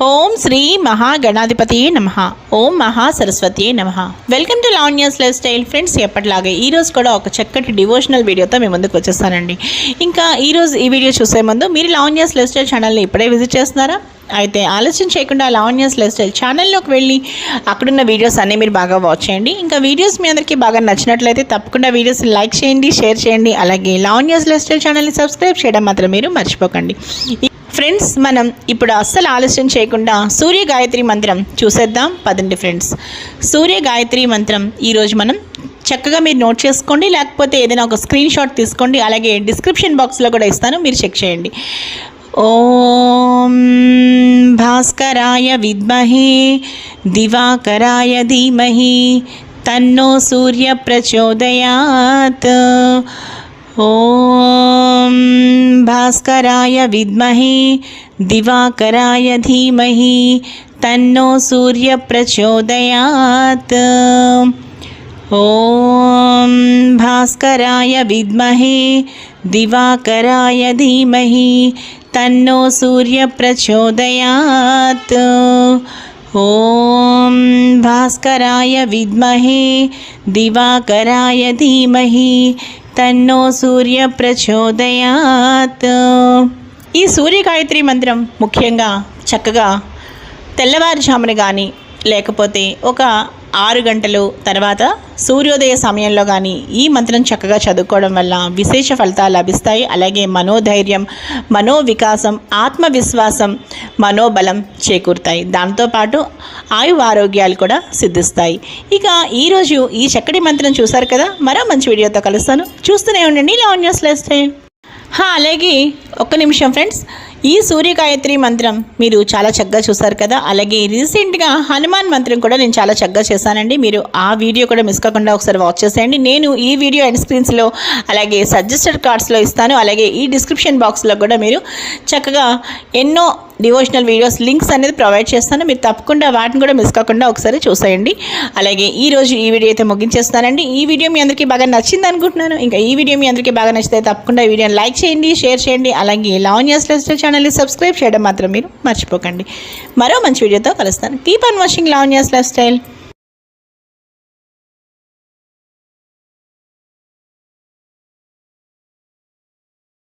ఓం శ్రీ మహాగణాధిపతి నమః. ఓం మహాసరస్వతి నమః. Welcome to Lavanya's life style. Friends, ఎప్పటిలాగే ఈరోజు కూడా ఒక చక్కటి డివోషనల్ వీడియోతో మీ ముందుకు వచ్చేస్తానండి. ఇంకా ఈరోజు ఈ వీడియో చూసే ముందు మీరు లావణ్యాస్ లైఫ్ స్టైల్ ఛానల్ని ఇప్పుడే విజిట్ చేస్తున్నారా? అయితే ఆలస్యం చేయకుండా లావణ్యాస్ లైఫ్ స్టైల్ ఛానల్లోకి వెళ్ళి అక్కడున్న వీడియోస్ అన్నీ మీరు బాగా వాచ్ చేయండి. ఇంకా వీడియోస్ మీ అందరికీ బాగా నచ్చినట్లయితే తప్పకుండా వీడియోస్ లైక్ చేయండి, షేర్ చేయండి. అలాగే లావణ్యాస్ లైఫ్ స్టైల్ ఛానల్ని సబ్స్క్రైబ్ చేయడం మాత్రం మీరు మర్చిపోకండి. ఫ్రెండ్స్, మనం ఇప్పుడు అస్సలు ఆలస్యం చేయకుండా సూర్య గాయత్రి మంత్రం చూసేద్దాం పదండి. ఫ్రెండ్స్, సూర్య గాయత్రి మంత్రం ఈరోజు మనం చక్కగా మీరు నోట్ చేసుకోండి, లేకపోతే ఏదైనా ఒక స్క్రీన్ షాట్ తీసుకోండి. అలాగే డిస్క్రిప్షన్ బాక్స్లో కూడా ఇస్తాను, మీరు చెక్ చేయండి. ఓం భాస్కరాయ విద్మహే దివాకరాయ ధీమహి తన్నో సూర్య ప్రచోదయాత్. ఓం భాస్కరాయ విద్మహే దివాకరాయ ధీమహి తన్నో సూర్య ప్రచోదయాత్. ఓం భాస్కరాయ విద్మహే దివాకరాయ ధీమహి తన్నో సూర్య ప్రచోదయాత్. ఓం భాస్కరాయ విద్మహే దివాకరాయ ధీమహి తన్నో సూర్య ప్రచోదయాత్. ఈ సూర్య గాయత్రి మంత్రం ముఖ్యంగా చక్కగా తెల్లవారుజామున కానీ లేకపోతే ఒక 6 గంటలు తర్వాత సూర్యోదయ సమయంలో కానీ ఈ మంత్రం చక్కగా చదువుకోవడం వల్ల విశేష ఫలితాలు లభిస్తాయి. అలాగే మనోధైర్యం, మనోవికాసం, ఆత్మవిశ్వాసం, మనోబలం చేకూరుతాయి. దాంతోపాటు ఆరోగ్యాలు కూడా సిద్ధిస్తాయి. ఇక ఈరోజు ఈ చక్కటి మంత్రం చూసారు కదా, మరో మంచి వీడియోతో కలుస్తాను. చూస్తూనే ఉండండి లావణ్యాస్ లైఫ్ స్టైల్. అలాగే ఒక్క నిమిషం ఫ్రెండ్స్, ఈ సూర్య గాయత్రి మంత్రం మీరు చాలా చక్కగా చూసారు కదా. అలాగే రీసెంట్గా హనుమాన్ మంత్రం కూడా నేను చాలా చక్కగా చేశానండి. మీరు ఆ వీడియో కూడా మిస్ కాకుండా ఒకసారి వాచ్ చేసేయండి. నేను ఈ వీడియో ఎండ్ స్క్రీన్స్లో అలాగే సజెస్టెడ్ కార్డ్స్లో ఇస్తాను. అలాగే ఈ డిస్క్రిప్షన్ బాక్స్లో కూడా మీరు చక్కగా ఎన్నో డివోషనల్ వీడియోస్ లింక్స్ అనేది ప్రొవైడ్ చేస్తాను. మీరు తప్పకుండా వాటిని కూడా మిస్ కాకుండా ఒకసారి చూసేయండి. అలాగే ఈరోజు ఈ వీడియో అయితే ముగించేస్తానండి. ఈ వీడియో మీ అందరికీ బాగా నచ్చింది అనుకుంటున్నాను. ఇంకా ఈ వీడియో మీ అందరికీ బాగా నచ్చితే తప్పకుండా ఈ వీడియోని లైక్ చేయండి, షేర్ చేయండి. అలాగే లావణ్యాస్ లైఫ్ స్టైల్ ఛానల్ని సబ్స్క్రైబ్ చేయడం మాత్రం మీరు మర్చిపోకండి. మరో మంచి వీడియోతో కలుస్తాను. Keep on watching Lavanya's life style.